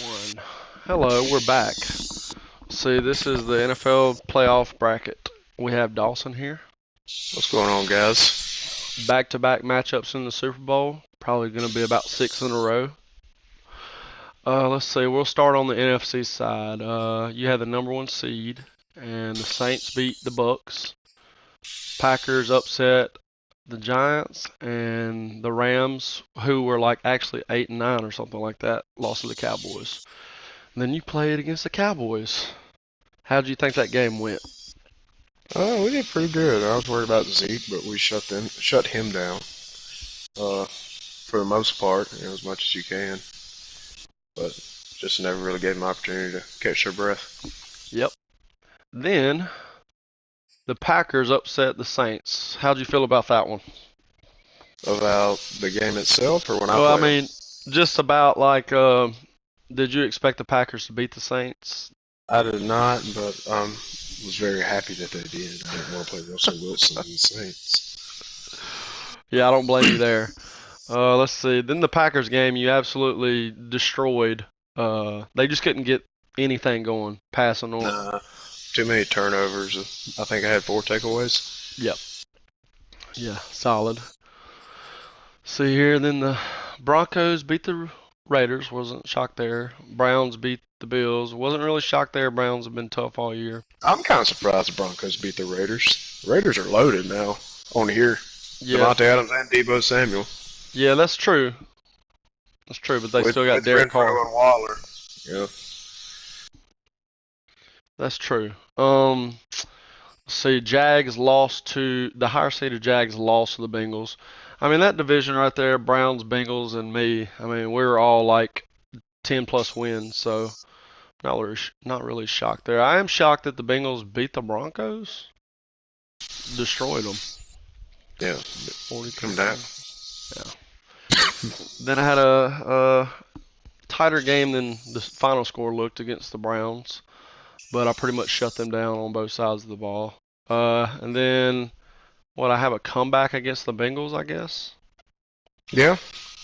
One. Hello, we're back. See, this is the NFL playoff bracket. We have Dawson here. What's going on, guys? Back-to-back matchups in the Super Bowl. Probably going to be about 6 in a row. Let's see. We'll start on the NFC side. You had the number one seed, and the Saints beat the Bucks. Packers upset the Giants, and the Rams, who were like actually 8-9 or something like that, lost to the Cowboys. And then you played against the Cowboys. How did you think that game went? We did pretty good. I was worried about Zeke, but we shut him down. For the most part, as much as you can. But just never really gave them opportunity to catch their breath. Yep. Then the Packers upset the Saints. How'd you feel about that one? About the game itself, or when I Well, I played them? mean, just about like, did you expect the Packers to beat the Saints? I did not, but was very happy that they did. I didn't want to play Russell Wilson and the Saints. Yeah, I don't blame you there. Let's see. Then the Packers game, you absolutely destroyed. They just couldn't get anything going, passing on. Nah, too many turnovers. I think I had 4 takeaways. Yep. Yeah, solid. See here, then the Broncos beat the Raiders. Wasn't shocked there. Browns beat the Bills. Wasn't really shocked there. Browns have been tough all year. I'm kind of surprised the Broncos beat the Raiders. The Raiders are loaded now on here. Yeah, Devontae Adams and Debo Samuel. yeah, that's true. That's true, but they still got With Derek Carr. Renfro and Waller. Yeah. That's true. See, Jags lost to the higher seeded Jags lost to the Bengals. I mean that division right there, Browns, Bengals, and me. I mean we were all like 10+ wins, so not really shocked there. I am shocked that the Bengals beat the Broncos, destroyed them. Yeah. 43. Come down. Yeah. Then I had a tighter game than the final score looked against the Browns, but I pretty much shut them down on both sides of the ball. And then I have a comeback against the Bengals, I guess. Yeah.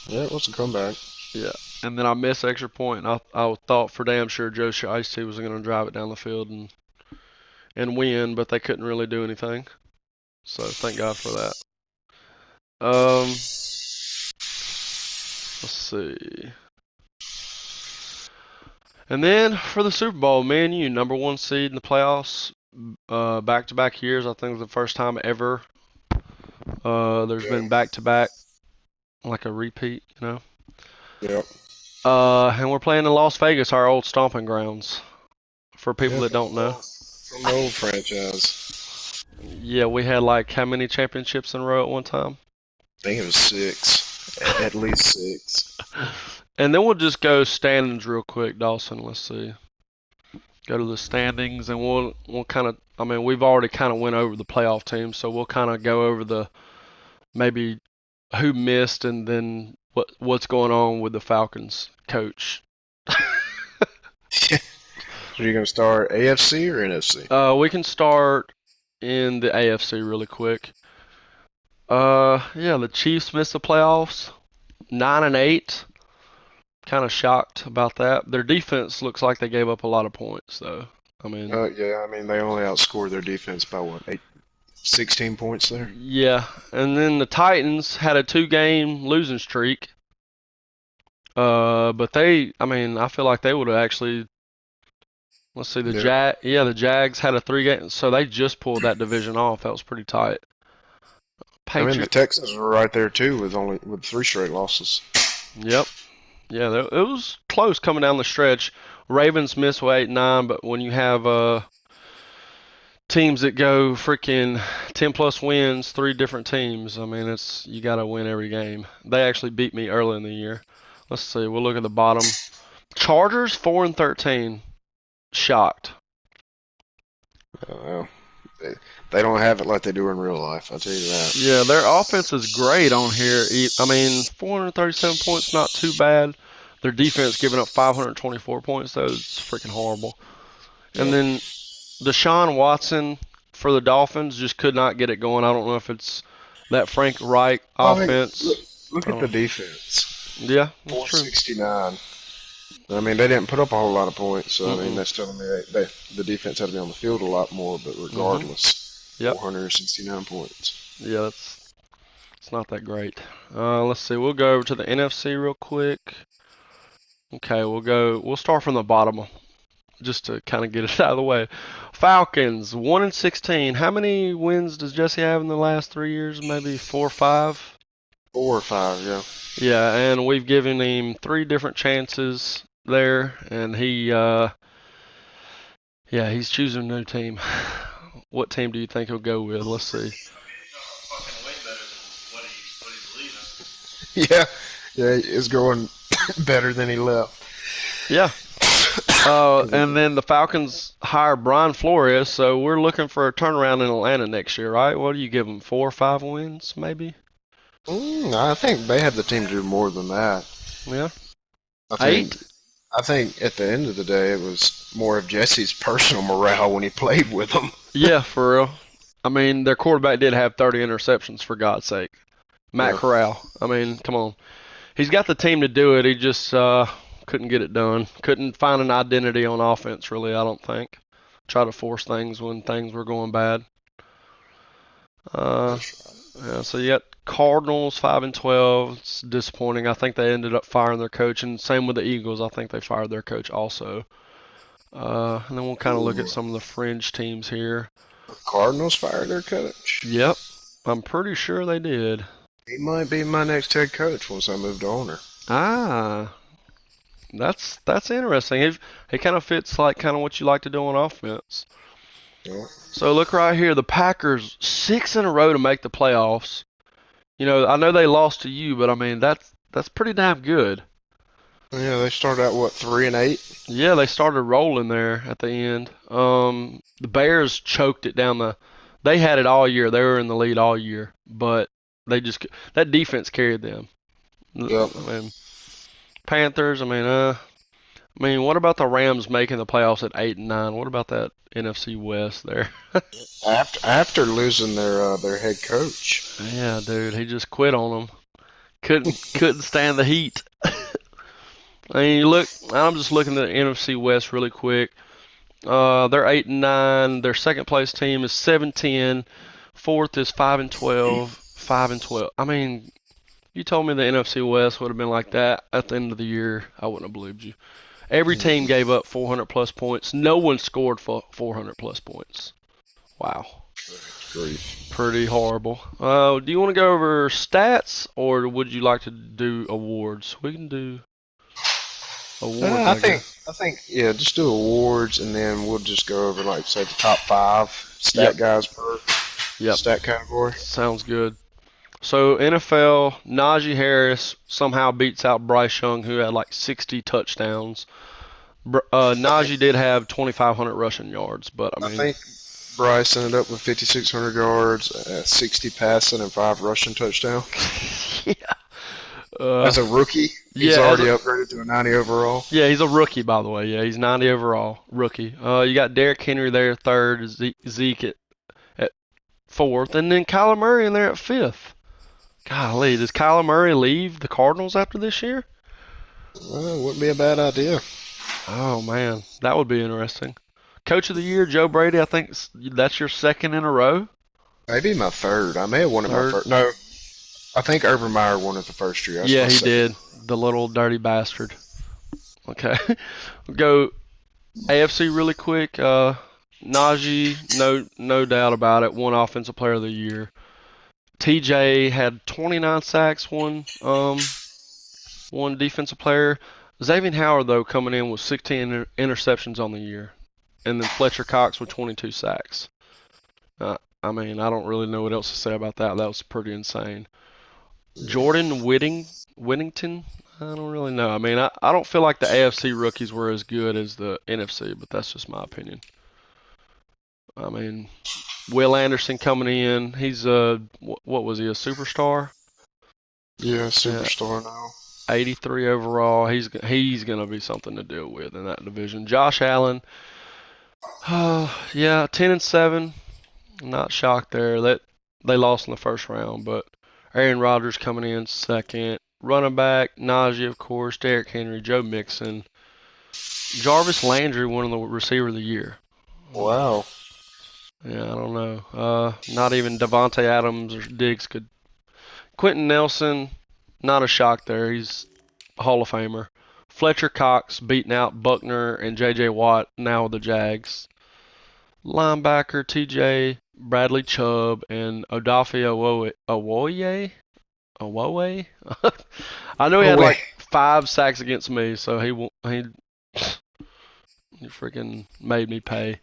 Yeah, it was a comeback. Yeah. And then I missed extra point. I thought for damn sure Joe Shiesty was going to drive it down the field and win, but they couldn't really do anything. So thank God for that. Let's see. And then for the Super Bowl, me and you, number one seed in the playoffs, back-to-back years. I think it's the first time ever. There's Yeah. been back-to-back, like a repeat, you know. Yep. And we're playing in Las Vegas, our old stomping grounds. For people Yeah, that don't know, from the old franchise. yeah, we had like how many championships in a row at one time? I think it was 6. At least 6. And then we'll just go standings real quick, Dawson. Let's see. Go to the standings, and we'll kind of. I mean, we've already kind of went over the playoff teams, so we'll kind of go over the maybe who missed, and then what's going on with the Falcons coach. So you're going to start AFC or NFC? We can start in the AFC really quick. Yeah, the Chiefs missed the playoffs, 9-8. Kind of shocked about that. Their defense looks like they gave up a lot of points, though. I mean, Yeah, I mean, they only outscored their defense by what, 16 points there? yeah. And then the Titans had a 2-game losing streak. But I mean, I feel like they would have actually. Let's see, Yeah. the Jags had a 3-game, so they just pulled that division off. That was pretty tight. I mean, the Patriot, Texans were right there too, with 3 straight losses. yep, yeah, it was close coming down the stretch. Ravens missed with 8-9, but when you have teams that go freaking 10+ wins, 3 different teams, I mean, you got to win every game. They actually beat me early in the year. Let's see, we'll look at the bottom. Chargers 4-13, shocked. Well, they don't have it like they do in real life. I'll tell you that. Yeah, their offense is great on here. I mean, 437 points, not too bad. Their defense giving up 524 points, though, it's freaking horrible. And Yeah. then Deshaun Watson for the Dolphins just could not get it going. I don't know if it's that Frank Reich I mean, look, offense. look I at the don't, defense. yeah, that's true. 469. I mean, they didn't put up a whole lot of points, so I mean, Mm-mm. that's telling me the defense had to be on the field a lot more. But Mm-hmm. regardless, Yep. 469 points. Yeah, it's not that great. Let's see. We'll go over to the NFC real quick. Okay, we'll start from the bottom just to kind of get it out of the way. Falcons 1-16. How many wins does Jesse have in the last 3 years? Maybe 4 or 5. 4 or 5, yeah. Yeah, and we've given him 3 different chances there, and he's choosing a new team. What team do you think he'll go with? Let's see. Yeah, yeah, it's going better than he left. Yeah. Cause And then the Falcons hire Brian Flores, so we're looking for a turnaround in Atlanta next year, right? What do you give them? 4 or 5 wins, maybe? I think they had the team to do more than that. Yeah. I think 8? I think at the end of the day, it was more of Jesse's personal morale when he played with them. Yeah, for real. I mean, their quarterback did have 30 interceptions, for God's sake. Matt Yeah, Corral. I mean, come on. He's got the team to do it. He just couldn't get it done. Couldn't find an identity on offense, really, I don't think. Try to force things when things were going bad. Uh, that's right. yeah, so you got Cardinals 5-12. It's disappointing. I think they ended up firing their coach, and same with the Eagles. I think they fired their coach also. And then we'll kind of look at Ooh, some of the fringe teams here. the Cardinals fired their coach. Yep, I'm pretty sure they did. He might be my next head coach once I move to owner. Ah, that's interesting. He kind of fits like kind of what you like to do on offense. Yeah, So look right here, the Packers 6 in a row to make the playoffs. You know, I know they lost to you, but I mean that's pretty damn good. yeah, they started out what 3-8. Yeah, they started rolling there at the end. The Bears choked it down the. They had it all year. They were in the lead all year, but that defense carried them. Yep. I mean, Panthers. I mean, what about the Rams making the playoffs at 8 and 9? What about that NFC West there? After losing their head coach. Yeah, dude, he just quit on them. Couldn't stand the heat. I mean, look, I'm just looking at the NFC West really quick. They're 8 and 9. Their second place team is 7-10. Fourth is 5-12. 5-12. I mean, you told me the NFC West would have been like that at the end of the year. I wouldn't have believed you. Every team Mm, gave up 400 plus points. No one scored for 400 plus points. Wow. grief. Pretty horrible. Do you want to go over stats or would you like to do awards? We can do awards, I I think guess. I think yeah, just do awards and then we'll just go over like say the top 5 stat Yep. guys per Yep. stat category. Sounds good. So NFL, Najee Harris somehow beats out Bryce Young, who had like 60 touchdowns. I think Najee did have 2,500 rushing yards, but I I mean, think Bryce ended up with 5,600 yards, 60 passing, and 5 rushing touchdowns. yeah, uh, As a rookie, he's yeah, already upgraded to a 90 overall. yeah, he's a rookie by the way. Yeah, he's 90 overall, rookie. You got Derrick Henry there third, Zeke at fourth, and then Kyler Murray in there at fifth. Golly, does Kyler Murray leave the Cardinals after this year? Wouldn't be a bad idea. Oh man, that would be interesting. Coach of the year, Joe Brady. I think that's your second in a row. Maybe my third. I may have won it my Third. first. No, I think Urban Meyer won it the first year. That's Yeah, my he second. did. The little dirty bastard. Okay. Go AFC really quick. Najee, no doubt about it, won Offensive Player of the Year. TJ had 29 sacks, one Defensive Player. Xavier Howard though coming in with 16 interceptions on the year, and then Fletcher Cox with 22 sacks. I mean, I don't really know what else to say about that. That was pretty insane. Jordan Whittington. I don't really know. I mean, I don't feel like the AFC rookies were as good as the NFC, but that's just my opinion. I mean, Will Anderson coming in. He's what was he, a superstar? Yeah, Yeah, superstar now. 83 overall. He's gonna be something to deal with in that division. Josh Allen. Yeah, 10-7. Not shocked there that they lost in the first round, but Aaron Rodgers coming in second. Running back, Najee, of course, Derrick Henry, Joe Mixon. Jarvis Landry won the receiver of the year. Wow. Yeah, I don't know. Not even Devontae Adams or Diggs could. Quentin Nelson, not a shock there. He's a Hall of Famer. Fletcher Cox beating out Buckner and J.J. Watt now with the Jags. Linebacker T.J. Bradley Chubb and Odafe Owoye. Owoye. I know he Oh had wait. like 5 sacks against me, so he freaking made me pay.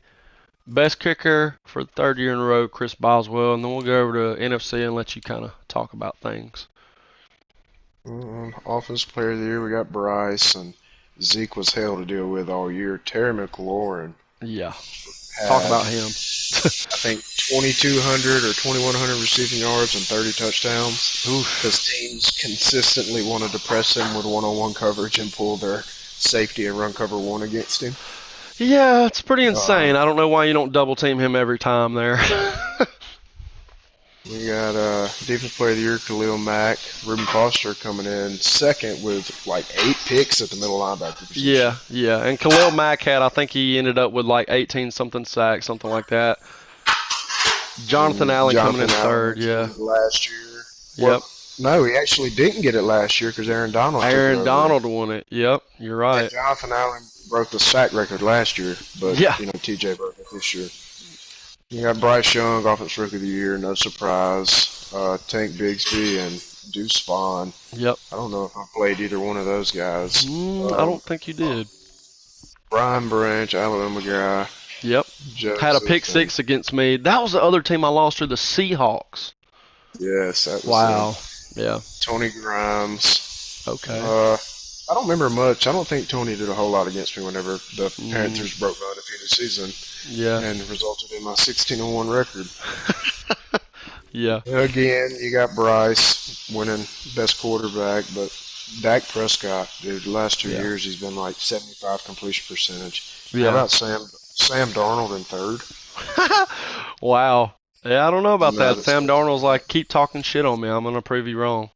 Best kicker for the third year in a row, Chris Boswell, and then we'll go over to NFC and let you kind of talk about things. Offensive player of the year, we got Bryce, and Zeke was hell to deal with all year. Terry McLaurin Yeah, talk had, about him. I think, 2,200 or 2,100 receiving yards and 30 touchdowns Oof. because teams consistently wanted to press him with one-on-one coverage and pull their safety and run cover one against him. Yeah, it's pretty Uh, insane. I don't know why you don't double team him every time there. we got defense player of the year, Khalil Mack. Reuben Foster coming in second with like 8 picks at the middle linebacker position. Yeah. And Khalil Mack had, I think he ended up with like 18 something sacks, something like that. Jonathan And Allen coming Jonathan in Allen third, went to yeah. win it last year. Well, Yep. no, he actually didn't get it last year because Aaron Donald took it Aaron over him. Donald won it. Yep, you're And right. Jonathan Allen broke the sack record last year, but Yeah. TJ broke it this year. You got Bryce Young, Offensive Rookie of the Year, no surprise. Tank Bigsby and Deuce Vaughn. Yep. I don't know if I played either one of those guys. I don't think you did. Brian Branch, Alabama guy, Yep. Had a pick Joseph, and six against me. That was the other team I lost to, the Seahawks. yes, that was him. Wow. Yeah. Tony Grimes. Okay. I don't remember much. I don't think Tony did a whole lot against me whenever the Mm, Panthers broke my undefeated season yeah. and resulted in my 16-1 record. Yeah. Again, you got Bryce winning best quarterback, but Dak Prescott, dude, the last two Yeah. years he's been like 75 completion percentage. How Yeah. about Sam Darnold in third? Wow. Yeah, I don't know about Not that. a Sam step Darnold's back. like, keep talking shit on me. I'm gonna prove you wrong.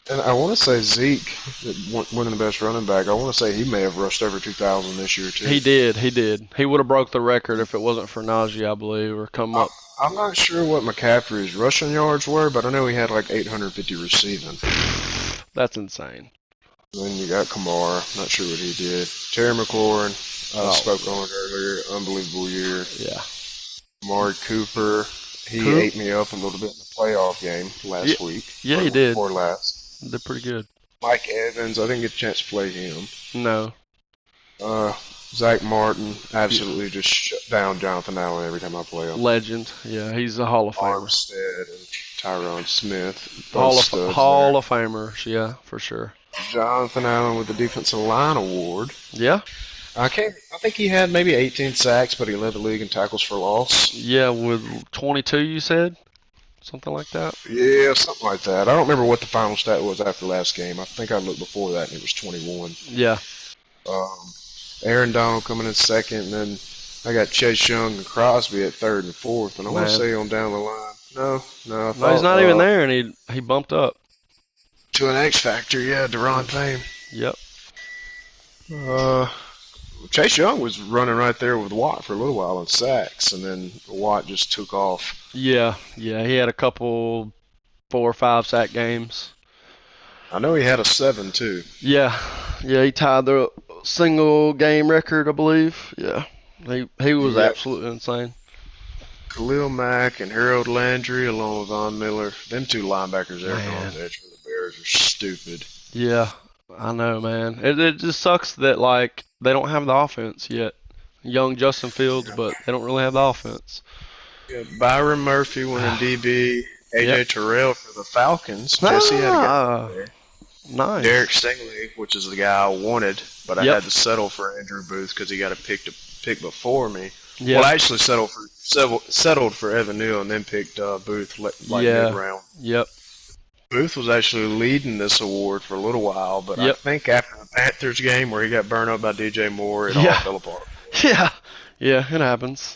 And I want to say Zeke, winning the best running back. I want to say he may have rushed over 2,000 this year too. He did. He did. He would have broke the record if it wasn't for Najee, I believe, or come I, up. I'm not sure what McCaffrey's rushing yards were, but I know he had like 850 receiving. That's insane. And then you got Kamara. Not sure what he did. Terry McLaurin, Oh, spoke on it earlier. Unbelievable year. yeah. Amari Cooper, he Coop? ate me up a little bit in the playoff game Yeah, last week, yeah, or he the week did. before last. They're pretty good. Mike Evans, I didn't get a chance to play him. No. Uh, Zach Martin, Yeah. absolutely just shut down Jonathan Allen every time I play him. Legend. Yeah, he's a Hall of Famer. Armstead and Tyron Smith, both studs there. Hall of Famers. Yeah, for sure. Jonathan Allen with the Defensive Line Award. Yeah. I think he had maybe 18 sacks, but he led the league in tackles for loss. Yeah, with 22, you said something like that. Yeah, something like that. I don't remember what the final stat was after last game. I think I looked before that, and it was 21. Yeah. Um, Aaron Donald coming in second, and then I got Chase Young and Crosby at third and fourth. And I want to Man. say on down the line, no, I No, he's thought not even there, and he bumped up. to an X Factor, yeah, Deron Payne. Yep. Uh, Chase Young was running right there with Watt for a little while in sacks, and then Watt just took off. Yeah. Yeah. He had a couple 4 or 5 sack games. I know he had a 7 too. Yeah. Yeah. He tied the single game record, I believe. Yeah. He was Yep. absolutely insane. Khalil Mack and Harold Landry along with Von Miller. Them two linebackers there Man. on the edge for the Bears are stupid. Yeah. I know, man. It just sucks that like they don't have the offense yet. Young Justin Fields, but they don't really have the offense. Yeah, Byron Murphy winning DB. AJ Yep. Terrell for the Falcons. Jesse had a guy Ah, there. nice. Derek Stingley, which is the guy I wanted, but I Yep. had to settle for Andrew Booth because he got a pick before me. Yeah. Well, I actually settled for Evan Neal and then picked Booth like Yeah. mid round. Yep. Booth was actually leading this award for a little while, but I Yep. think after the Panthers game where he got burned up by DJ Moore, it all Yeah. fell apart. Yeah. Yeah. It happens.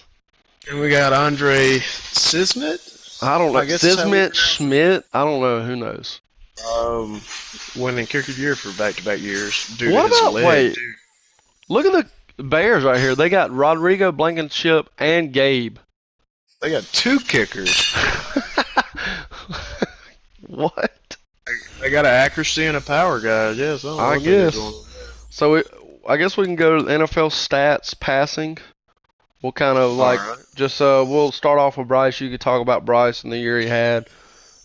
And we got Andre Sismet. I don't know. I guess that's how we Sismet, pronounce Schmidt. I don't know. Who knows? Winning kicker of the year for back-to-back years due What to his about leg. wait? Dude. Look at the Bears right here. They got Rodrigo, Blankenship, and Gabe. They got two kickers. What? They got an accuracy and a power guy. Yes, I don't know I what they got going guess. on there. So I guess we can go to NFL stats passing. We'll kind of All like right. just we'll start off with Bryce. You could talk about Bryce and the year he had,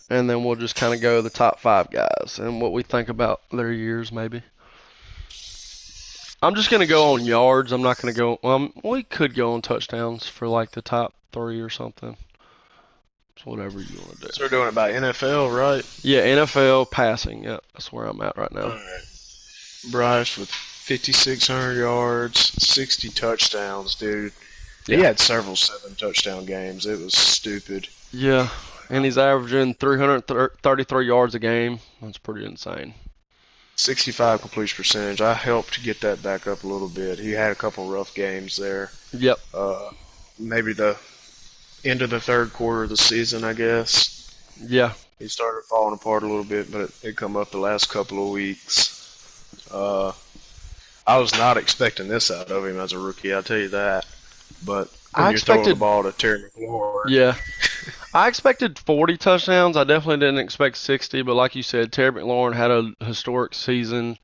and then we'll just kind of go the top five guys and what we think about their years maybe. I'm just gonna go on yards. I'm not gonna go. We could go on touchdowns for like the top three or something. It's whatever you want to do. So we're doing it by NFL, right? Yeah, NFL passing. Yeah, that's where I'm at right All now. right. Bryce with 5,600 yards, 60 touchdowns, dude. He Yeah, had several 7 touchdown games. It was stupid. yeah, and he's averaging 333 yards a game. That's pretty insane. 65 completion percentage. I helped get that back up a little bit. He had a couple rough games there. Yep. Uh, Maybe the end of the third quarter of the season, I guess. Yeah. He started falling apart a little bit, but it come up the last couple of weeks. Uh, I was not expecting this out of him as a rookie, I'll tell you that. But when I you're throwing the expected. ball to Terry McLaurin, Yeah. I expected 40 touchdowns. I definitely didn't expect 60, but like you said, Terry McLaurin had a historic season,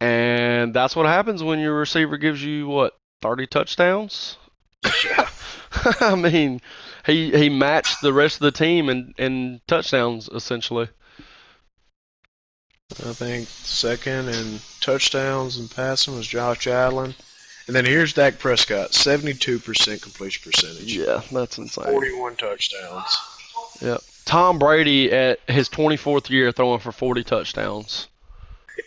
and that's what happens when your receiver gives you what 30 touchdowns. yeah, I mean, he matched the rest of the team in touchdowns essentially. I think second in touchdowns and passing was Josh Allen. And then here's Dak Prescott, 72% completion percentage, Yeah, that's insane. 41 touchdowns. Yeah. Tom Brady at his 24th year throwing for 40 touchdowns.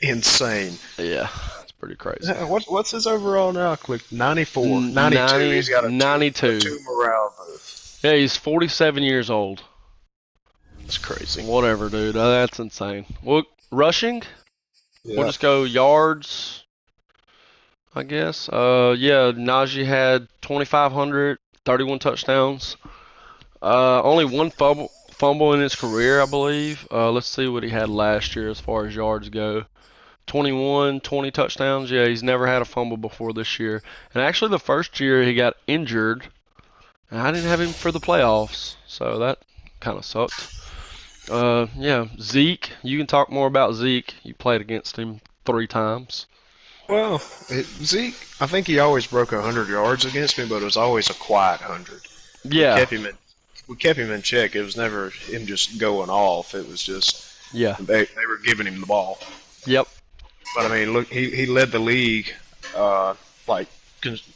Insane. Yeah, that's pretty crazy. What's his overall now? I clicked 94, N- 92. 90, He's got a a 92. two morale boost. Yeah, he's 47 years old. That's crazy. Whatever, dude. That's insane. Well, rushing, we'll Yeah. just go yards, I guess. Yeah, Najee had 2,500, 31 touchdowns. Only one fumble in his career, I believe. Let's see what he had last year as far as yards go. 21, 20 touchdowns. Yeah, he's never had a fumble before this year. And actually, the first year he got injured, and I didn't have him for the playoffs, so that kind of sucked. Yeah, Zeke. You can talk more about Zeke. You played against him 3 times. Well, Zeke, I think he always broke 100 yards against me, but it was always a quiet 100. We Yeah, kept him in we kept him in check. It was never him just going off. It was just yeah, they were giving him the ball. yep. But I mean, look, he led the league, like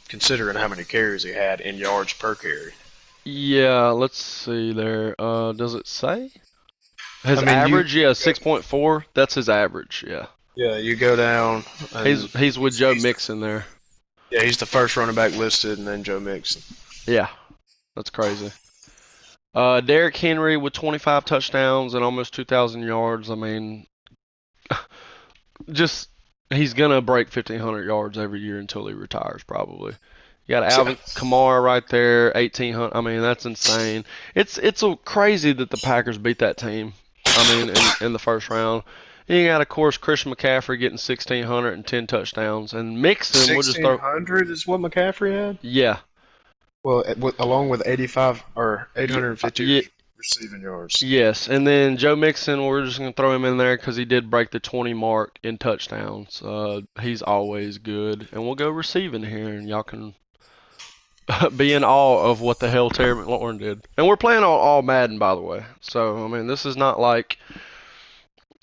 considering how many carries he had in yards per carry. Yeah, let's see there. Does it say? I His mean, average, yeah, 6.4. That's his average, yeah. you go down and He's with Joe he's the, Mixon there. yeah, he's the first running back listed, and then Joe Mixon. Yeah, that's crazy. Derrick Henry with 25 touchdowns and almost 2,000 yards. I mean, just he's gonna break 1,500 yards every year until he retires, probably. You got Yeah, Alvin Kamara right there, 1,800. I mean, that's insane. It's so crazy that the Packers beat that team. I mean, in the first round. And you got, of course, Christian McCaffrey getting 1,600 and 10 touchdowns, and Mixon. We'll just throw. 1,600 is what McCaffrey had. Yeah, Well, along with 85 or yeah, 850 yeah, receiving yards. yes. And then Joe Mixon, we're just gonna throw him in there because he did break the 20 mark in touchdowns. He's always good, and we'll go receiving here, and y'all can be in awe of what the hell Terry McLaurin did. And we're playing all Madden, by the way. So I mean, this is not like,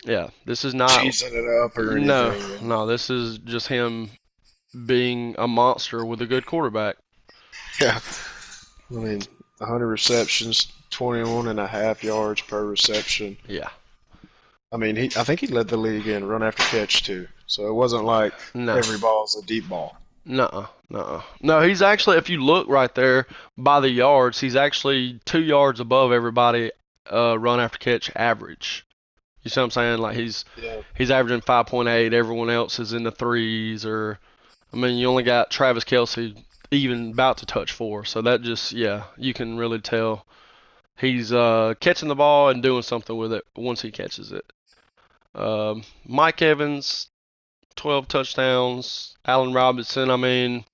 yeah, this is not. Cheesing it up or No, anything. no, this is just him being a monster with a good quarterback. Yeah, I mean, 100 receptions, 21 and a half yards per reception. Yeah, I mean, I think he led the league in run after catch too. So it wasn't like no, every ball's a deep ball. no, no, no. He's actually, if you look right there by the yards, he's actually 2 yards above everybody run after catch average. You see what I'm saying? Like Yeah. he's averaging 5.8. Everyone else is in the threes, or I mean, you only got Travis Kelsey even about to touch 4. So that just, yeah, you can really tell he's catching the ball and doing something with it once he catches it. Mike Evans, 12 touchdowns. Allen Robinson, I mean,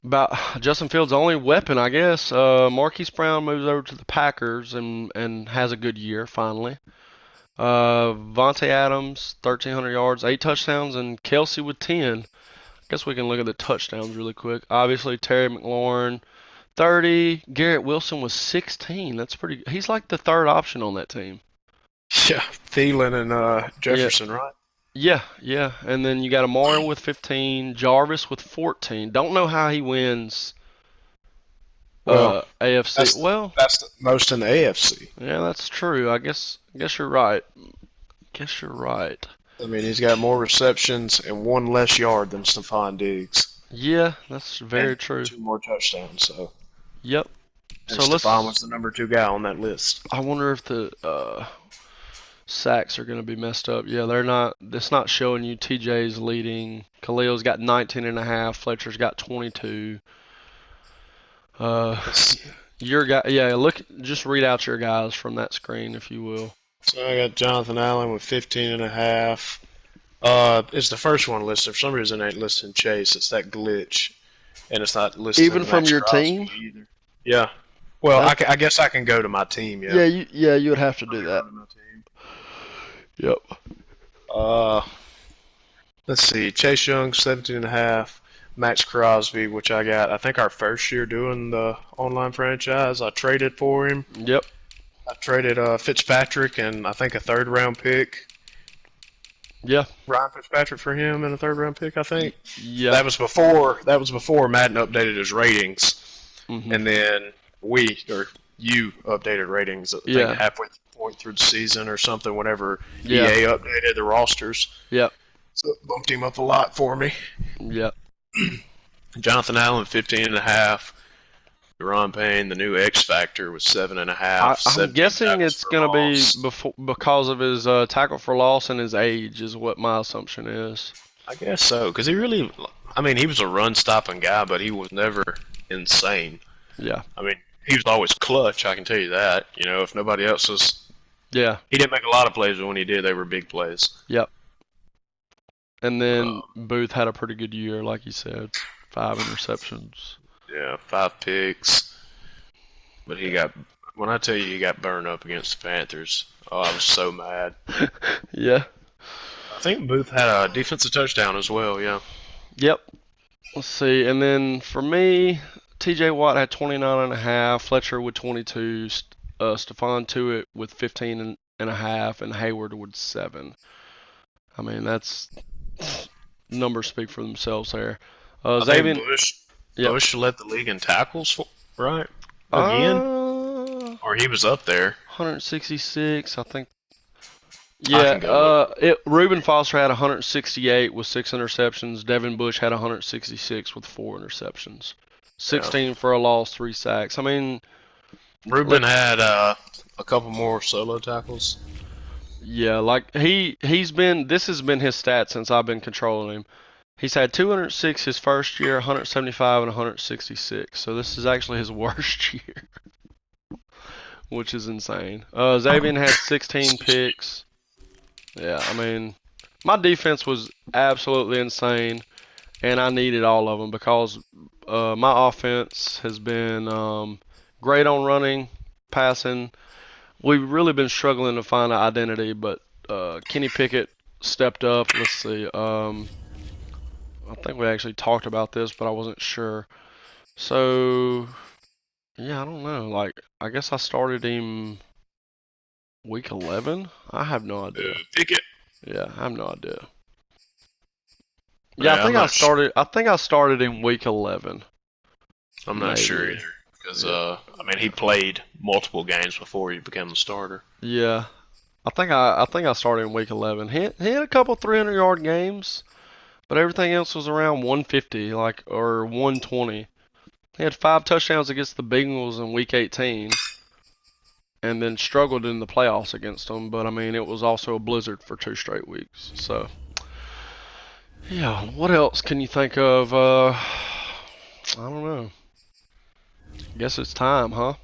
about Justin Fields' only weapon, I guess. Marquise Brown moves over to the Packers and has a good year finally. Vontae Adams, 1,300 yards, 8 touchdowns, and Kelsey with 10. I guess we can look at the touchdowns really quick. Obviously, Terry McLaurin, 30. Garrett Wilson was 16. That's pretty. He's like the third option on that team. Yeah, Thielen and Yeah, Jefferson, right? yeah. And then you got Amari with 15, Jarvis with 14. Don't know how he wins Well, AFC. Well, that's the most in the AFC. yeah, that's true. I guess you're right. Guess you're right. I mean, he's got more receptions and one less yard than Stephon Diggs, Yeah, that's and very true. two more touchdowns. So, Yep. and So Stephon was let's. the number two guy on that list. I wonder if the sacks are going to be messed up. Yeah, they're not. It's not showing you. TJ's leading. Khalil's got 19 and a half. Fletcher's got 22. Uh, your guy. Yeah, look. Just read out your guys from that screen, if you will. So I got Jonathan Allen with 15 and a half. It's the first one listed. For some reason, it ain't listing Chase. It's that glitch, and it's not Even listing from Max your Crosby team. either. Yeah. Well, That. I guess I can go to my team. Yeah. Yeah. You would have to Let do me that. run to my team. Yep. Uh, let's see. Chase Young, 17 and a half. Max Crosby, which I got, I think our first year doing the online franchise, I traded for him. Yep. I traded Fitzpatrick and I think a third round pick. Yeah. Ryan Fitzpatrick for him and a third round pick, I think. Yeah. That was before Madden updated his ratings, Mhm. and then you updated ratings. I think Yeah. halfway point through the season or something. Whenever Yeah. EA updated the rosters, Yep. so it bumped him up a lot for me. Yep. Jonathan Allen, 15 and a half. Deron Payne, the new X Factor, was 7.5. I'm 17 guessing tackles it's for gonna be loss. because of his tackle for loss and his age is what my assumption is. I guess so, because he really, I mean, he was a run stopping guy, but he was never insane. Yeah. I mean, he was always clutch, I can tell you that. You know, if nobody else was, Yeah. he didn't make a lot of plays, but when he did, they were big plays. Yep. And then Uh, Booth had a pretty good year, like you said, 5 interceptions. yeah, 5 picks. But when I tell you he got burned up against the Panthers, oh, I was so mad. Yeah. I think Booth had a defensive touchdown as well, yeah. Yep. Let's see. And then for me, TJ Watt had 29 and a half, Fletcher with 22, Stephon Tuitt with 15 and a half, and Hayward with 7. I mean, that's numbers speak for themselves there. I think Xavier, yep. Bush led the league in tackles, right? Again? Uh, Or he was up there. 166, I think. I Yeah, can go look. Reuben Foster had 168 with 6 interceptions. Devin Bush had 166 with 4 interceptions. Yeah. 16 for a loss, 3 sacks. I mean, Ruben look, had a couple more solo tackles. yeah, like he's been. This has been his stats since I've been controlling him. He's had 206 his first year, 175 and 166. So this is actually his worst year, which is insane. Xavier had 16 picks. Yeah, I mean, my defense was absolutely insane, and I needed all of them because my offense has been great on running, passing. We've really been struggling to find an identity, but Kenny Pickett stepped up. Let's see. I think we actually talked about this, but I wasn't sure. So, yeah, I don't know. Like, I guess I started him week 11. I have no idea. Pickett. Yeah, I have no idea. Yeah, I Yeah, I'm think I not sure. started. I think I started in week 11, I'm not sure maybe. either. Because, Yeah, I mean, he played multiple games before he became the starter. yeah. I think I started in week 11. He had a couple 300-yard games, but everything else was around 150, like or 120. He had 5 touchdowns against the Bengals in week 18, and then struggled in the playoffs against them. But I mean, it was also a blizzard for 2 straight weeks. So yeah, what else can you think of? I don't know. Guess it's time, huh?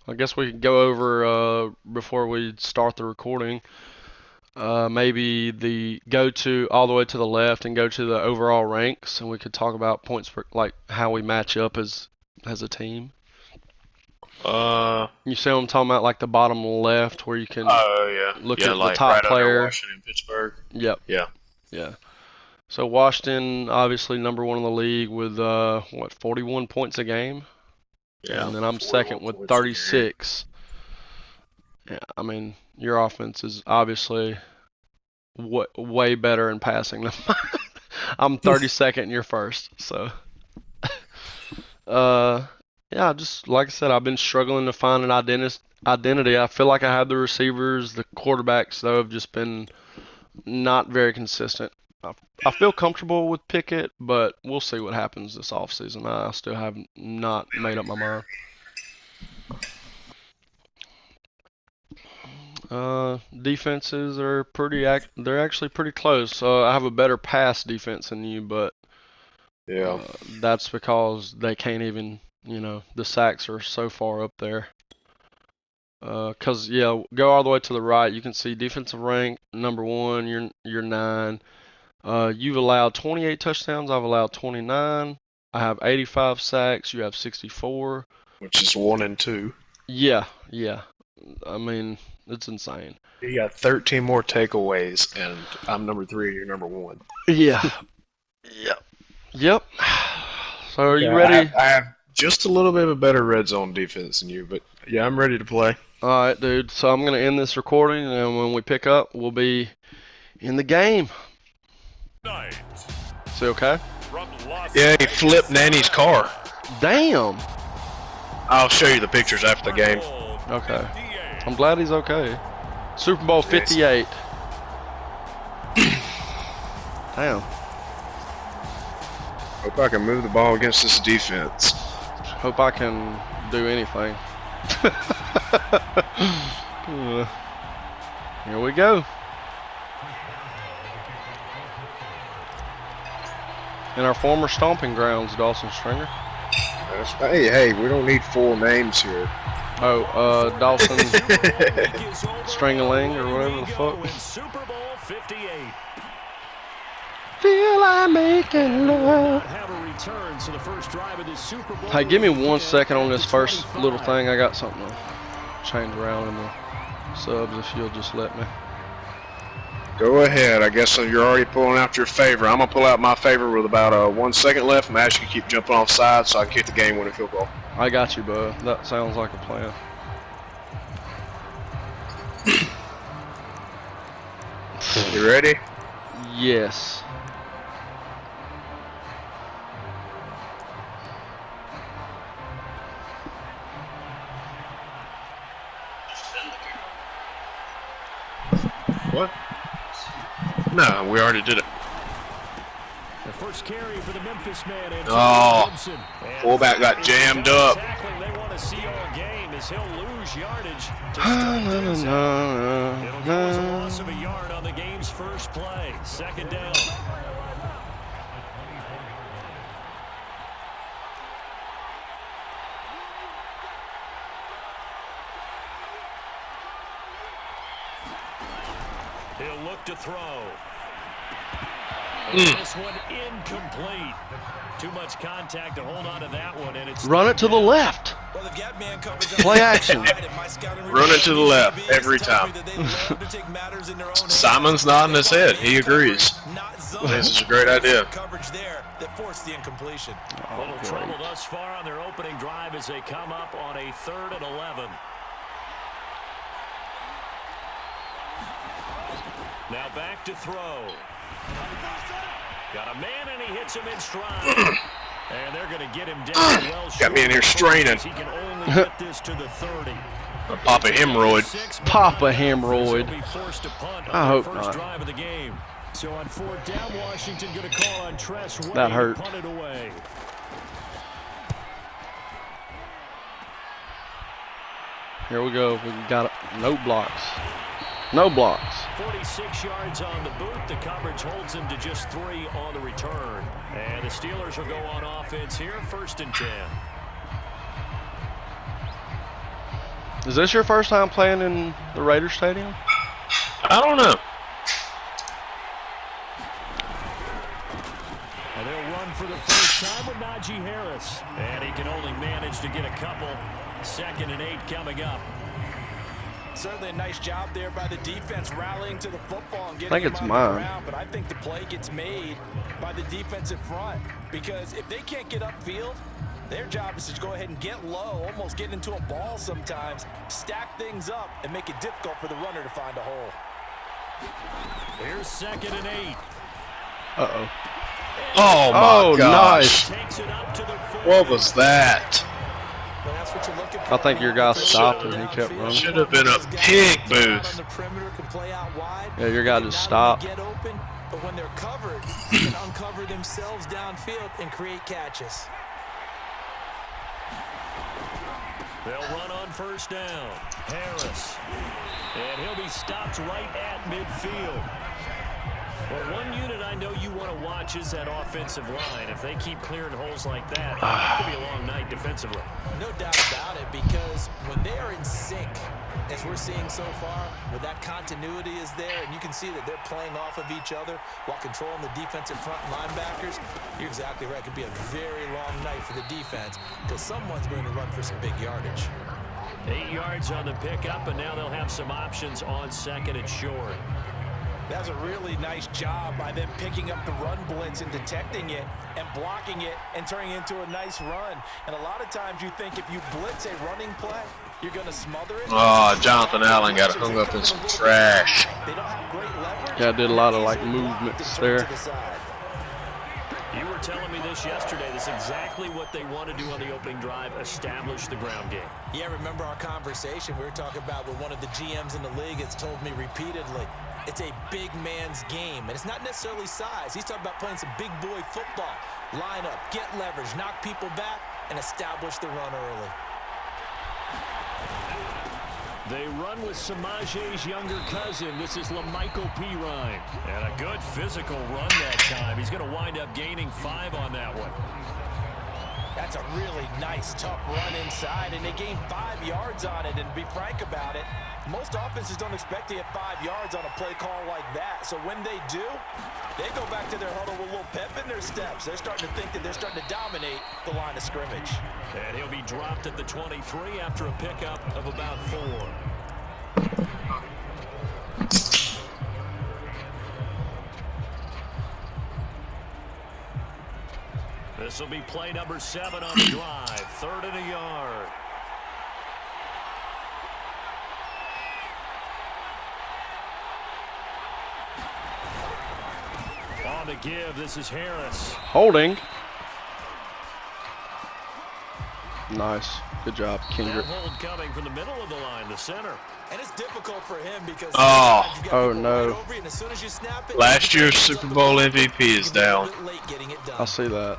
I guess we could go over before we start the recording. maybe go to all the way to the left and go to the overall ranks, and we could talk about points per, like how we match up as a team. You see what I'm talking about, like the bottom left where you can look yeah, at the like top right under player. Washington, Pittsburgh. Yep. Yeah. Yeah. So Washington, obviously #1 in the league with 41 points a game, Yeah. and then I'm 41 second with points a game. 36. Yeah, I mean your offense is obviously way better in passing than mine. I'm 32nd and you're first, so. Yeah, just like I said, I've been struggling to find an identity. I feel like I have the receivers, the quarterbacks though have just been not very consistent. I feel comfortable with Pickett, but we'll see what happens this offseason. I still have not made up my mind. Defenses are they're actually pretty close. I have a better pass defense than you, but Yeah. that's because they can't even, the sacks are so far up there. Yeah, go all the way to the right. You can see defensive rank #1. You're 9. You've allowed 28 touchdowns. I've allowed 29. I have 85 sacks. You have 64. Which is 1 and 2. Yeah. I mean, it's insane. You got 13 more takeaways, and I'm #3 and you're #1. Yeah. Yep. So are you ready? I have just a little bit of a better red zone defense than you, but yeah, I'm ready to play. All right, dude. So I'm gonna end this recording, and when we pick up, we'll be in the game. Is it okay? Yeah, he flipped Nanny's car. Damn. I'll show you the pictures after the game. Okay. I'm glad he's okay. Super Bowl 58. Damn. Hope I can move the ball against this defense. Hope I can do anything. Here we go. In our former stomping grounds, Dawson Stringer. Hey, we don't need full names here. Oh, Dawson Stringaling or whatever the fuck. Super Bowl 58. Feel like making love. Hey, give me 1 second on this first little thing. I got something to change around in the subs if you'll just let me. Go ahead. I guess you're already pulling out your favor. I'm going to pull out my favor with about 1 second left. I'm asking you to keep jumping off sides so I can kick the game-winning field goal. I got you, bud. That sounds like a plan. You ready? Yes. What? No, we already did it. The first carry for the Memphis man. Oh, fullback got jammed up. They want to see all game as he'll lose yardage. It'll go as a loss of a yard on the game's first play. Second down. He'll look to throw. This one incomplete. Too much contact to hold on to that one, and it's run it to the left. Play action. Run it to the left every time. Simon's nodding his head. He agrees. This is a great idea. Little trouble thus far on their opening drive as they come up on a 3rd and 11. Now back to throw. Got a man and he hits him in stride. And they're going to get him down well. Got me in here straining. He can only get this to the 30. Papa hemorrhoid. Papa hemorrhoid. I hope not. Drive of the game. So on 4th down, Washington going to call on Tress Way. That hurt. Punt it away. Here we go. We got it. No blocks. No blocks. 46 yards on the boot. The coverage holds him to just 3 on the return. And the Steelers will go on offense here, 1st and 10. Is this your first time playing in the Raiders Stadium? I don't know. run for the first time with Najee Harris. And he can only manage to get a couple. 2nd and 8 coming up. Certainly a nice job there by the defense rallying to the football and getting I think him it's on mine. the ground. But I think the play gets made by the defensive front, because if they can't get upfield, their job is to go ahead and get low, almost get into a ball sometimes, stack things up, and make it difficult for the runner to find a hole. Here's 2nd and 8. Uh-oh. Oh, my gosh. Nice. Takes it up to the 40. What was that? And that's what you're looking for. I think your guy stopped and he kept running. Should have been a pig booth. Yeah, your guy just stopped. Get open, but when they're covered, they can uncover themselves downfield and create catches. They'll run on 1st down. Harris. And he'll be stopped right at midfield. Well, one unit I know you want to watch is that offensive line. If they keep clearing holes like that, it could be a long night defensively. No doubt about it, because when they are in sync, as we're seeing so far, where that continuity is there, and you can see that they're playing off of each other while controlling the defensive front linebackers, you're exactly right. It could be a very long night for the defense, because someone's going to run for some big yardage. 8 yards on the pickup, and now they'll have some options on 2nd and short. That was a really nice job by them picking up the run blitz and detecting it and blocking it and turning it into a nice run. And a lot of times you think if you blitz a running play, you're going to smother it. Oh, Jonathan Allen got hung up in some trash. They don't have great leverage. Yeah, I did a lot of like movements there. You were telling me this yesterday. This is exactly what they want to do on the opening drive, establish the ground game. Yeah, remember our conversation we were talking about with one of the GMs in the league has told me repeatedly, it's a big man's game, and it's not necessarily size. He's talking about playing some big boy football. Line up, get leverage, knock people back, and establish the run early. They run with Samaje's younger cousin. This is LaMichael Pirine. And a good physical run that time. He's going to wind up gaining 5 on that one. That's a really nice, tough run inside, and they gained 5 yards on it. And to be frank about it, most offenses don't expect to get 5 yards on a play call like that. So when they do, they go back to their huddle with a little pep in their steps. They're starting to think that they're starting to dominate the line of scrimmage. And he'll be dropped at the 23 after a pickup of about 4. This will be play number 7 on the drive. 3rd and a yard. On the give, this is Harris. Holding. Nice. Good job, That Kendrick. hold coming from the middle of the line, the center. And it's difficult for him because Oh, no. over, and as soon as you snap it, Last year's Super Bowl MVP is down. I see that.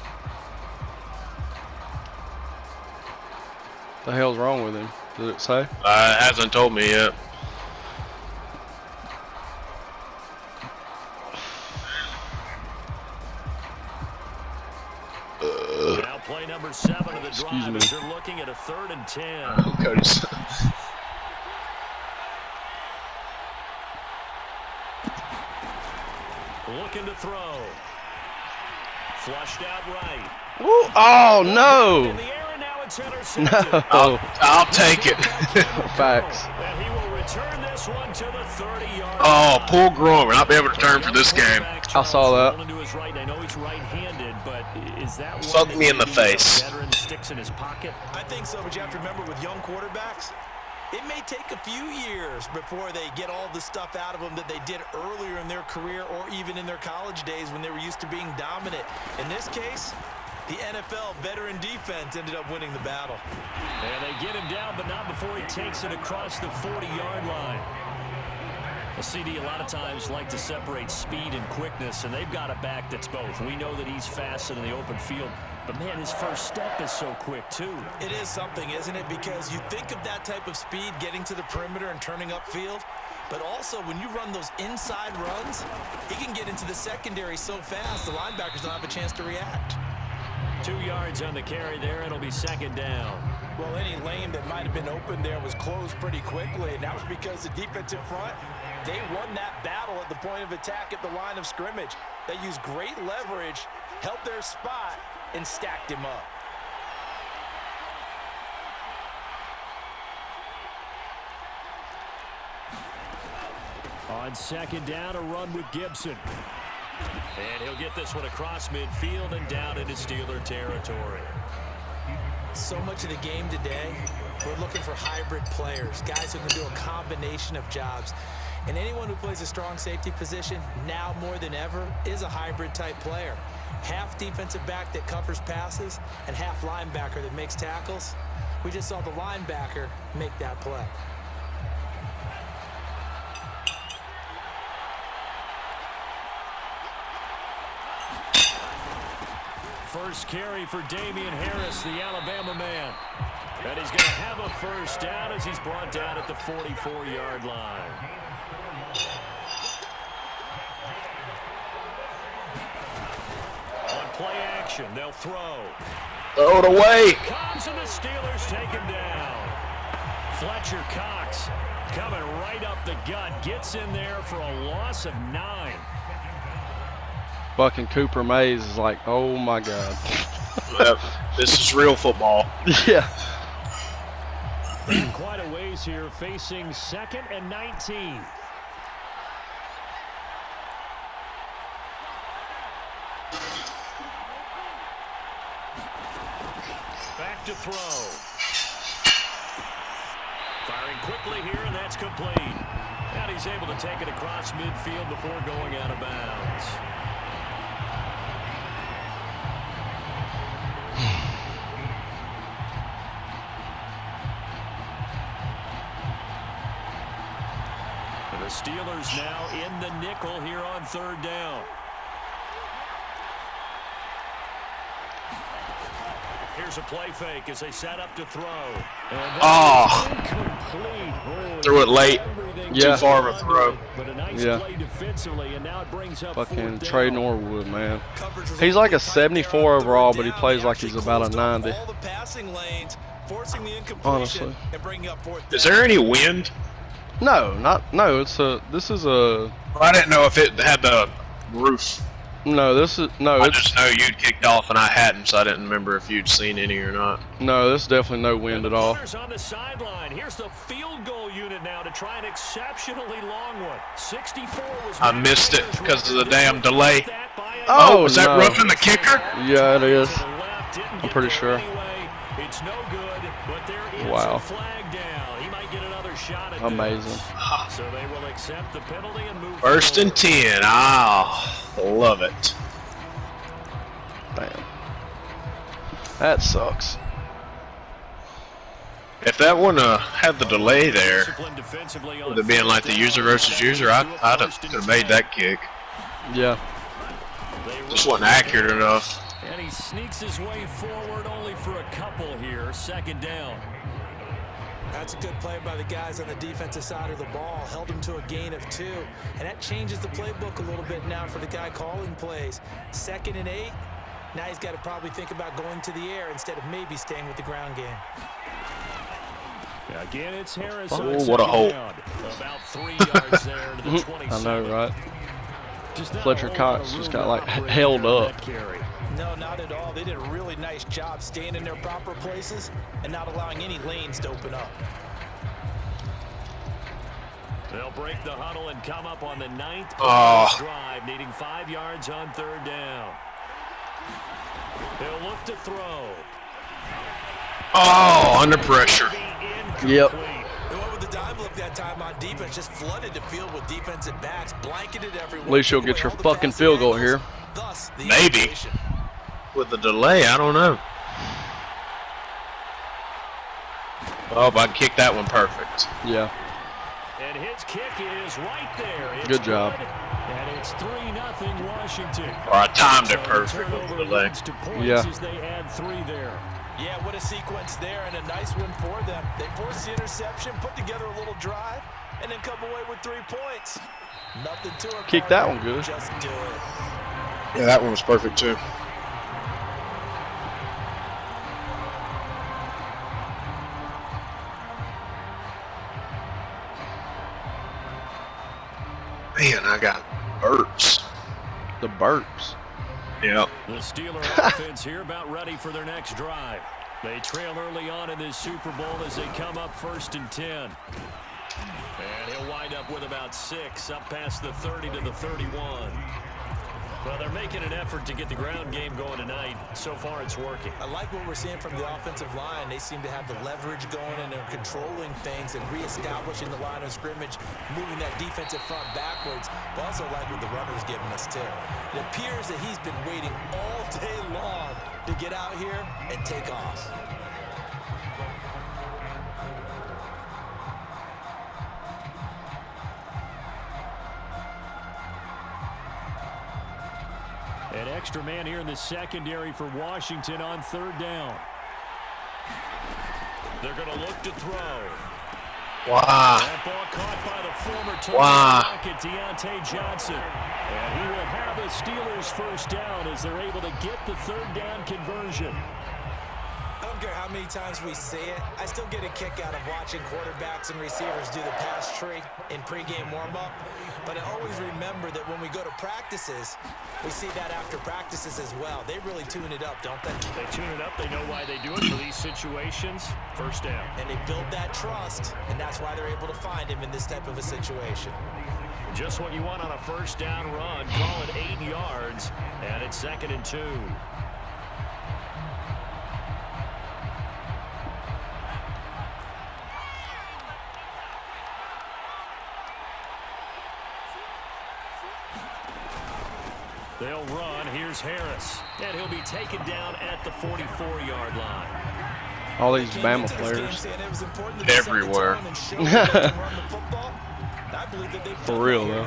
The hell's wrong with him? Did it say? It hasn't told me yet. Now play number 7 of the drive as they're looking at a 3rd and 10. Cody's. Looking to throw. Flushed out right. Ooh, oh, In no. the air, and now it's intercepted. No. I'll take it. Facts. And he will return this one to the 30-yard Oh, pull groin. We're not be able to turn for this game. I saw that. Rolling to his right. I know he's right-handed, but is that one Fuck that me in the maybe face. a veteran sticks in his pocket? I think so, but you have to remember with young quarterbacks, it may take a few years before they get all the stuff out of them that they did earlier in their career or even in their college days when they were used to being dominant. In this case, the NFL veteran defense ended up winning the battle. And they get him down, but not before he takes it across the 40-yard line. A CD a lot of times like to separate speed and quickness, and they've got a back that's both. We know that he's fast in the open field, but man, his first step is so quick too. It is something, isn't it? Because you think of that type of speed getting to the perimeter and turning upfield, but also when you run those inside runs, he can get into the secondary so fast the linebackers don't have a chance to react. 2 yards on the carry there. It'll be 2nd down. Well, any lane that might have been open there was closed pretty quickly, and that was because the defensive front, they won that battle at the point of attack at the line of scrimmage. They used great leverage held their spot, and stacked him up. On second down, a run with Gibson. And he'll get this one across midfield and down into Steeler territory. So much of the game today, we're looking for hybrid players, guys who can do a combination of jobs. And anyone who plays a strong safety position, now more than ever, is a hybrid type player. Half defensive back that covers passes and half linebacker that makes tackles. We just saw the linebacker make that play. First carry for Damian Harris, the Alabama man. And he's going to have a first down as he's brought down at the 44-yard line. On play action, they'll throw. Throw it away. Comes and the Steelers take him down. Fletcher Cox coming right up the gut, gets in there for a loss of 9. Fucking Cooper Mays is like, oh my God. Yep. This is real football. Yeah. Quite a ways here, facing 2nd and 19. Back to throw. Firing quickly here, and that's complete. And he's able to take it across midfield before going out of bounds. The Steelers now in the nickel here on 3rd down. Here's a play fake as they set up to throw. And threw it late. Yeah. Too far of a throw. But a nice Yeah. play defensively, and now it brings up Fucking 4th Trey down. Norwood, man. He's like a 74 overall, but he plays like he's about a 90. Honestly. Is there any wind? No, this is a, I didn't know if it had the roof. I I just know you'd kicked off and I hadn't, so I didn't remember if you'd seen any or not. no, there's definitely no wind at all. On the sideline. Here's the field goal unit now to try an exceptionally long one. 64 was I missed it because of the damn delay. Oh, is that no. roughing the kicker? Yeah, it is. I'm pretty sure. It's no good, but there is Wow. a flag down. He might get another shot at Amazing. this. So they will accept the penalty and move 1st and 10. Love it. Damn. That sucks. If that one had the delay there, with it being like the user versus user, I'd have made that kick. Yeah. Just wasn't accurate enough. And he sneaks his way forward only for a couple here. 2nd down. That's a good play by the guys on the defensive side of the ball. Held him to a gain of 2. And that changes the playbook a little bit now for the guy calling plays. 2nd and 8. Now he's got to probably think about going to the air instead of maybe staying with the ground game. Again, it's Harris. Oh, what a hole. About 3 yards there to the 27. I know, right? Just not a Fletcher whole Cox lot of just room got to like operate held there on up. that carry. No, not at all. They did a really nice job staying in their proper places and not allowing any lanes to open up. They'll break the huddle and come up on the 9th drive, needing 5 yards on 3rd down. They'll look to throw. Under pressure. Yep. And what with the dive look that time on defense, just flooded the field with defensive backs, blanketed everyone. At least you'll get your fucking field goal here. Thus, the Maybe. invitation. With the delay, I don't know. Oh, if I can kick that one perfect. Yeah. And his kick is right there. It's Good job. And it's 3-0 Washington. Or I timed it So perfect with the turnover delay. leads to points Yeah. as they add 3 there. Yeah, what a sequence there, and a nice one for them. They forced the interception, put together a little drive, and then come away with 3 points. Nothing to it. Kick that partner. one good. Just do it. Yeah, that one was perfect too. Man, I got burps. The burps. Yep. The Steeler offense here about ready for their next drive. They trail early on in this Super Bowl as they come up 1st and 10. And he'll wind up with about 6 up past the 30 to the 31. Well, they're making an effort to get the ground game going tonight. So far, it's working. I like what we're seeing from the offensive line. They seem to have the leverage going, and they're controlling things and reestablishing the line of scrimmage, moving that defensive front backwards. But also like what the runner's giving us, too. It appears that he's been waiting all day long to get out here and take off. An extra man here in the secondary for Washington on 3rd down. They're going to look to throw. Wow. That ball caught by the former Rocket, Deontay Johnson. And he will have the Steelers 1st down as they're able to get the 3rd down conversion. I don't care how many times we say it, I still get a kick out of watching quarterbacks and receivers do the pass tree in pregame warm-up. But I always remember that when we go to practices, we see that after practices as well. They really tune it up, don't they? They tune it up. They know why they do it for these situations. 1st down. And they build that trust, and that's why they're able to find him in this type of a situation. Just what you want on a 1st down run. Call it 8 yards, and it's 2nd and 2. They'll run. Here's Harris. And he'll be taken down at the 44-yard line. All these Bama players. Everywhere. For real, though.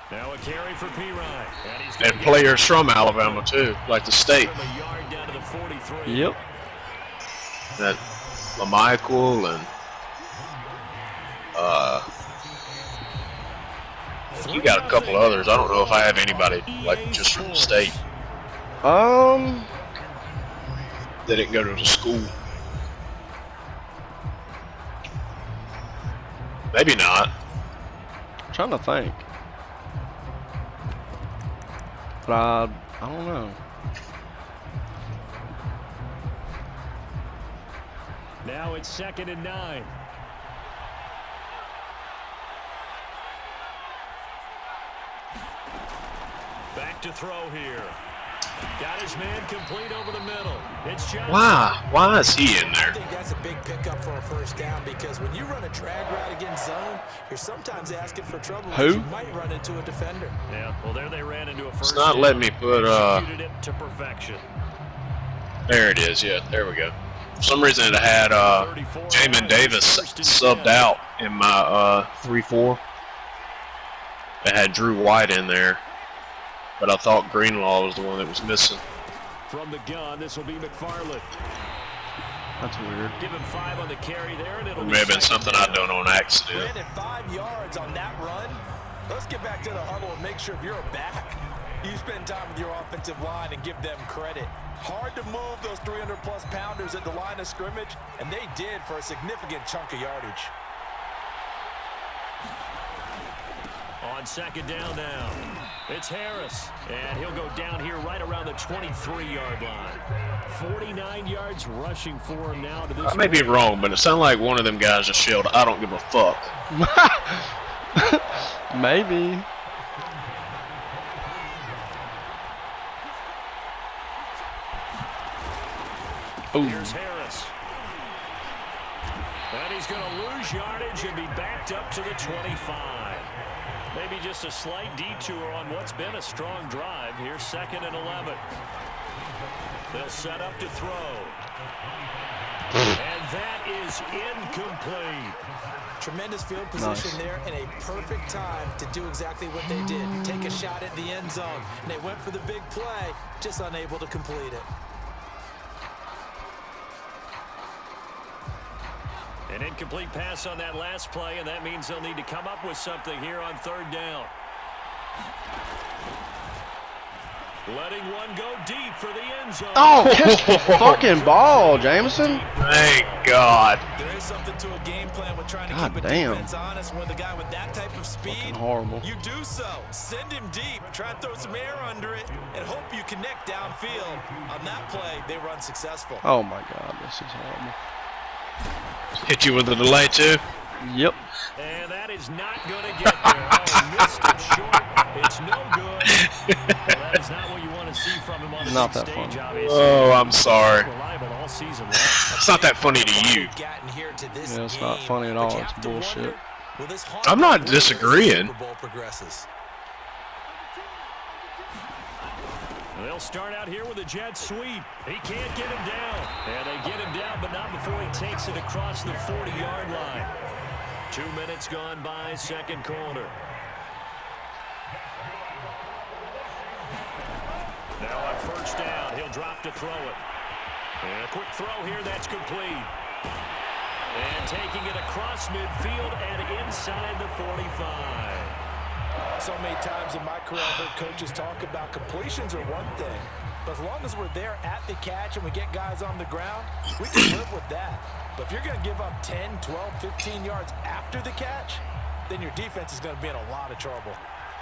Now a carry for P-Ryan. And players from Alabama, too, like the state. Yep. That LaMichael and you got a couple others. I don't know if I have anybody like just from the state. They didn't go to the school. Maybe not. I'm trying to think. But I don't know. Now it's 2nd and 9. Back to throw here. Got his man complete over the middle. It's Johnson. Why is he in there? I think that's a big pickup for a 1st down because when you run a drag route against zone, you're sometimes asking for trouble. Who? You might run into a defender. Yeah, well, there they ran into a 1st It's not down. letting me put Executed it to perfection. There it is. Yeah, there we go. For some reason, it had Jamin Davis subbed out in my 3-4. It had Drew White in there, but I thought Greenlaw was the one that was missing. From the gun, this will be McFarland. That's weird. Give him 5 on the carry there, and it'll It may have been 2nd something down. I'd done on accident. Landed 5 yards on that run. Let's get back to the huddle and make sure if you're a back, you spend time with your offensive line and give them credit. Hard to move those 300-plus pounders at the line of scrimmage, and they did for a significant chunk of yardage. On 2nd down now, it's Harris, and he'll go down here right around the 23-yard line. 49 yards rushing for him now to this. I may be wrong, but it sounded like one of them guys just yelled, "I don't give a fuck." Maybe. Here's Harris. And he's going to lose yardage and be backed up to the 25. Maybe just a slight detour on what's been a strong drive. Here's 2nd and 11. They'll set up to throw. And that is incomplete. Tremendous field position there and a perfect time to do exactly what they did. Take a shot at the end zone. And they went for the big play, just unable to complete it. An incomplete pass on that last play, and that means they'll need to come up with something here on 3rd down. Letting one go deep for the end zone. Oh, catch the fucking ball, Jameson. Thank God. There is something to a game plan with trying to God keep a damn. defense honest when the guy with that type of speed. Fucking horrible. You do so. Send him deep. Try and throw some air under it and hope you connect downfield. On that play, they were unsuccessful. Oh my God, this is horrible. Hit you with a delay too. Yep. And that is not going to get there. Oh, missed it short. It's no good. Well, that is not what you want to see from him on the Not big that stage, funny. obviously. Oh, I'm sorry. Reliable all season long. It's not that funny to you. Yeah, it's not funny at all. It's bullshit. I'm not disagreeing. They'll start out here with a jet sweep. He can't get him down. And they get him down, but not before he takes it across the 40-yard line. 2 minutes gone by, second quarter. Now on first down, he'll drop to throw it. And a quick throw here, that's complete. And taking it across midfield and inside the 45. So many times in my career, I've heard coaches talk about completions are one thing. But as long as we're there at the catch and we get guys on the ground, we can live with that. But if you're going to give up 10, 12, 15 yards after the catch, then your defense is going to be in a lot of trouble.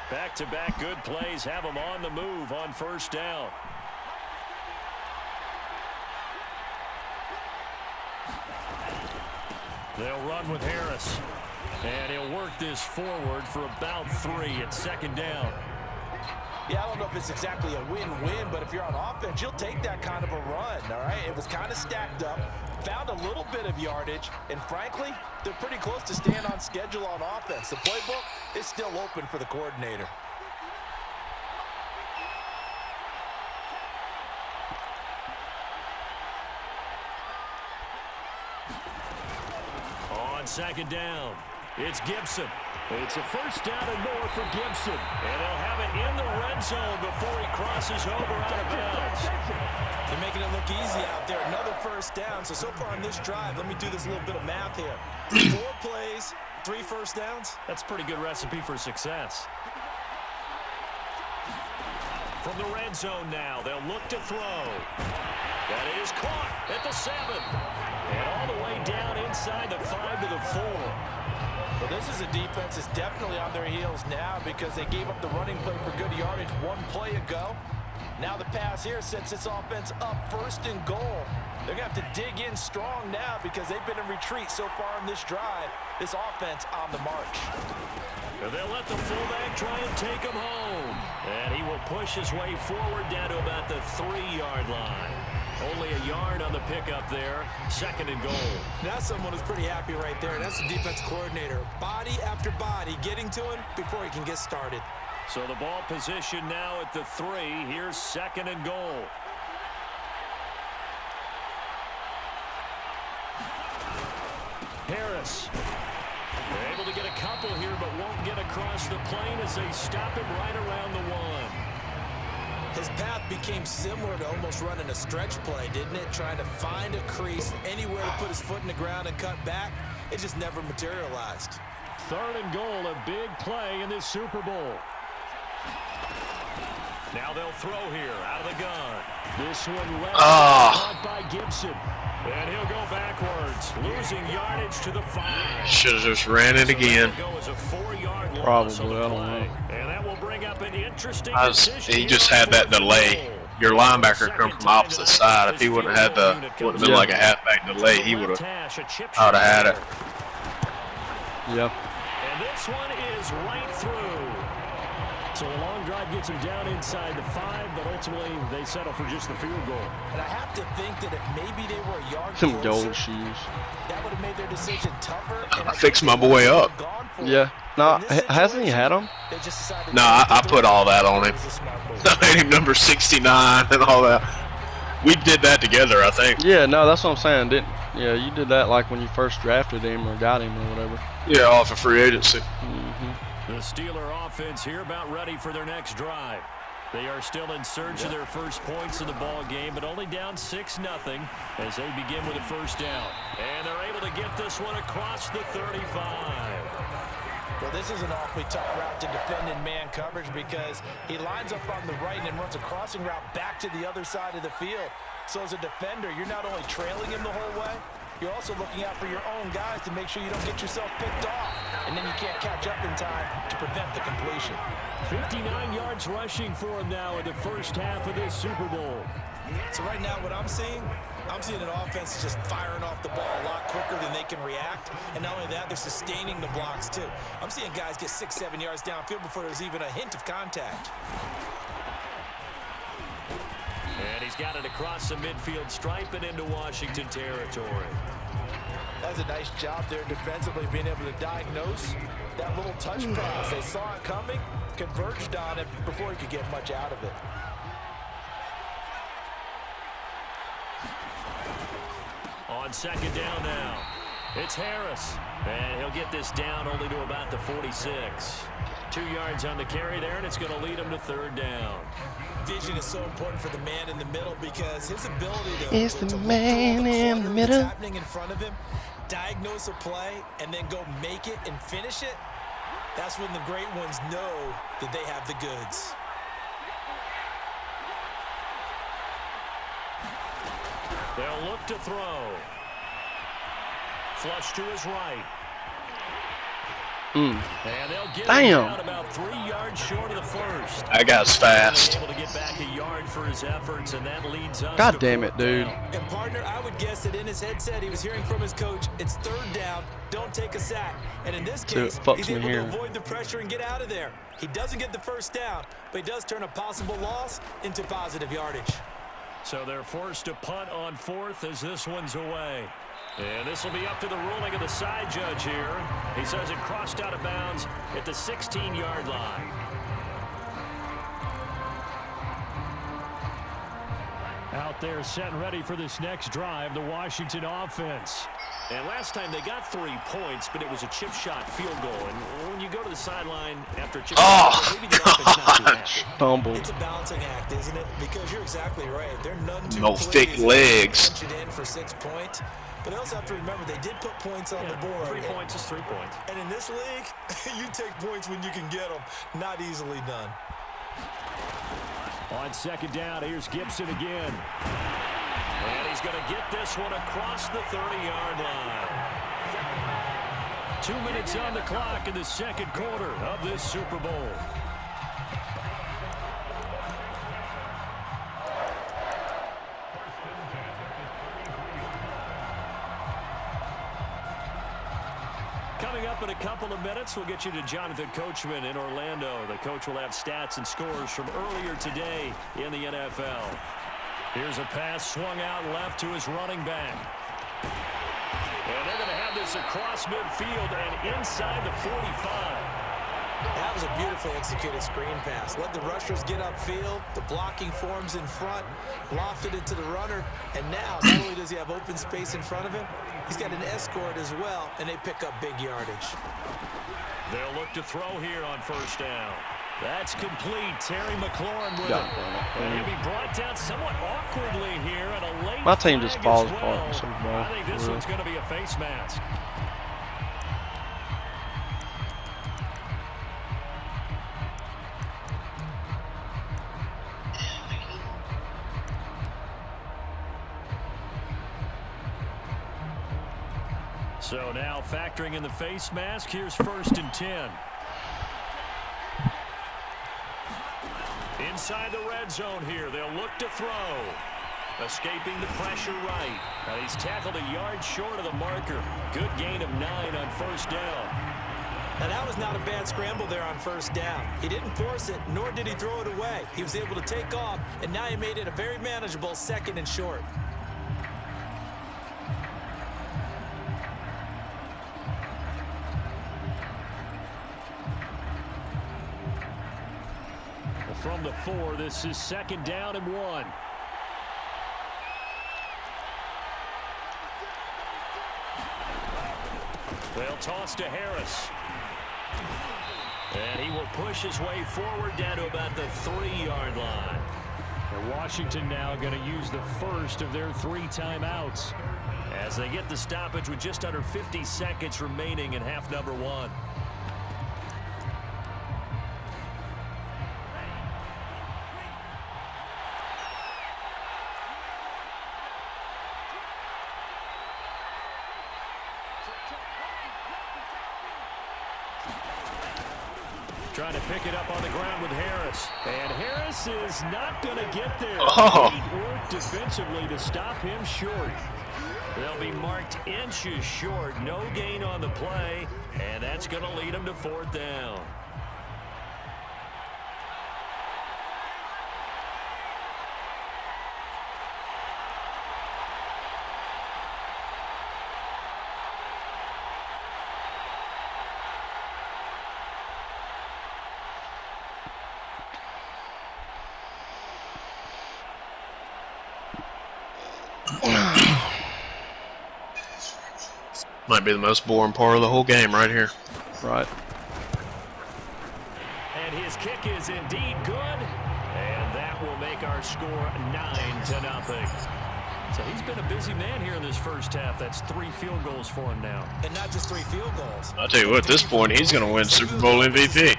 Back-to-back good plays have them on the move on first down. They'll run with Harris. And he'll work this forward for about 3 at second down. Yeah, I don't know if it's exactly a win-win, but if you're on offense, you'll take that kind of a run, all right? It was kind of stacked up, found a little bit of yardage, and frankly, they're pretty close to staying on schedule on offense. The playbook is still open for the coordinator. On second down, it's Gibson. It's a first down and more for Gibson. And he'll have it in the red zone before he crosses over out of bounds. They're making it look easy out there. Another first down. So far on this drive, let me do this little bit of math here. 4 plays, 3 first downs. That's a pretty good recipe for success. From the red zone now, they'll look to throw. That is caught at the 7. And all the way down inside the 5 to the 4. Well, this is a defense that's definitely on their heels now because they gave up the running play for good yardage 1 play ago. Now the pass here sets this offense up first and goal. They're going to have to dig in strong now because they've been in retreat so far in this drive. This offense on the march. And they'll let the fullback try and take him home. And he will push his way forward down to about the 3-yard line. Only a yard on the pickup there. Second and goal. That's someone who's pretty happy right there. That's the defense coordinator. Body after body getting to him before he can get started. So the ball position now at the 3. Here's second and goal. Harris. They're able to get a couple here, but won't get across the plane as they stop him right around the 1. His path became similar to almost running a stretch play, didn't it? Trying to find a crease, anywhere to put his foot in the ground and cut back. It just never materialized. Third and goal, a big play in this Super Bowl. Now they'll throw here out of the gun. This one left caught by Gibson. And he'll go backwards, losing yardage to the 5. Should have just ran it again. Probably, I don't know. And that will bring up an interesting He just had that delay. Your linebacker come from opposite side. If he wouldn't have had wouldn't have been like a halfback delay, he would have. I would have had it. Yeah. And this one is right through. So a long drive gets him down inside the 5, but ultimately they settle for just the field goal. And I have to think that if maybe they were a yard Some closer, gold shoes. that would have made their decision tougher. I fixed my boy up. Yeah. No, hasn't he had them? No, I put all that on him. I made him number 69 and all that. We did that together, I think. Yeah, no, that's what I'm saying. Yeah, you did that like when you first drafted him or got him or whatever. Yeah, off of free agency. The Steeler offense here about ready for their next drive. They are still in search of their first points in the ball game, but only down 6-0 as they begin with a first down. And they're able to get this one across the 35. Well, this is an awfully tough route to defend in man coverage because he lines up on the right and then runs a crossing route back to the other side of the field. So as a defender, you're not only trailing him the whole way, you're also looking out for your own guys to make sure you don't get yourself picked off. And then you can't catch up in time to prevent the completion. 59 yards rushing for him now in the first half of this Super Bowl. So right now what I'm seeing an offense that's just firing off the ball a lot quicker than they can react. And not only that, they're sustaining the blocks too. I'm seeing guys get 6-7 yards downfield before there's even a hint of contact. And he's got it across the midfield stripe and into Washington territory. That's a nice job there defensively, being able to diagnose that little touch pass. They saw it coming, converged on it before he could get much out of it. On second down now, it's Harris. And he'll get this down only to about the 46. 2 yards on the carry there, and it's going to lead him to third down. Vision is so important for the man in the middle because his ability to what's happening in front of him, diagnose a play, and then go make it and finish it. That's when the great ones know that they have the goods. They'll look to throw. Flush to his right. And they'll get him down about 3 yards short of the first. That guy's fast. Able to get back a yard for his efforts, and that leads us. God damn it, dude. And partner, I would guess that in his headset he was hearing from his coach, it's third down, don't take a sack. And in this case, he's able to avoid the pressure and get out of there. He doesn't get the first down, but he does turn a possible loss into positive yardage. So they're forced to punt on fourth as this one's away. And this will be up to the ruling of the side judge here. He says it crossed out of bounds at the 16-yard line. Out there set and ready for this next drive, the Washington offense. And last time they got 3 points, but it was a chip shot field goal. And when you go to the sideline after a chip shot, maybe the offense not too happy. It's a balancing act, isn't it? Because you're exactly right. They're none too no thick legs. Punch it in for 6 points. But they also have to remember they did put points on the board. 3 points is 3 points. And in this league, you take points when you can get them. Not easily done. On second down, here's Gibson again. And he's going to get this one across the 30-yard line. 2 minutes on the clock in the second quarter of this Super Bowl. Coming up in a couple of minutes, we'll get you to Jonathan Coachman in Orlando. The coach will have stats and scores from earlier today in the NFL. Here's a pass swung out left to his running back. And they're going to have this across midfield and inside the 45. That was a beautifully executed screen pass. Let the rushers get upfield. The blocking forms in front. Lofted it to the runner. And now, not only does he have open space in front of him, he's got an escort as well, and they pick up big yardage. They'll look to throw here on first down. That's complete. Terry McLaurin with it. And he'll be brought down somewhat awkwardly here at a late My team just falls well. apart in the Super Bowl. I think this one's going to be a face mask. So now factoring in the face mask, here's 1st and 10. Inside the red zone here, they'll look to throw. Escaping the pressure right. Now he's tackled a yard short of the marker. Good gain of 9 on first down. Now that was not a bad scramble there on first down. He didn't force it, nor did he throw it away. He was able to take off, and now he made it a very manageable 2nd and short. From the 4, this is 2nd down and 1. They'll toss to Harris. And he will push his way forward down to about the 3-yard line. And Washington now going to use the first of their 3 timeouts as they get the stoppage with just under 50 seconds remaining in half number 1. Trying to pick it up on the ground with Harris. And Harris is not going to get there. Oh. Great work defensively to stop him short. They'll be marked inches short. No gain on the play. And that's going to lead them to 4th down. Might be the most boring part of the whole game right here. Right. And his kick is indeed good. And that will make our score 9-0. So he's been a busy man here in this first half. That's 3 field goals for him now. And not just 3 field goals. I'll tell you what, at this point, he's going to win Super Bowl MVP.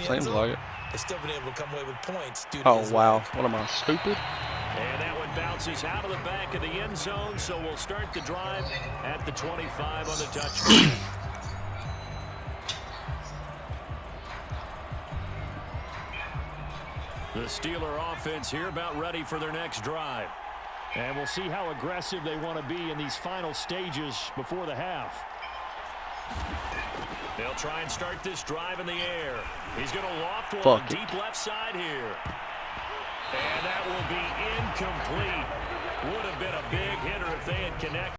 Seems like it. They've still been able to come away with points. Oh, wow. What am I, stupid? And that one bounces out of the back of the end zone, so we'll start the drive at the 25 on the touchdown. The Steeler offense here about ready for their next drive. And we'll see how aggressive they want to be in these final stages before the half. They'll try and start this drive in the air. He's going to loft one deep left side here. And that will be incomplete. Would have been a big hitter if they had connected.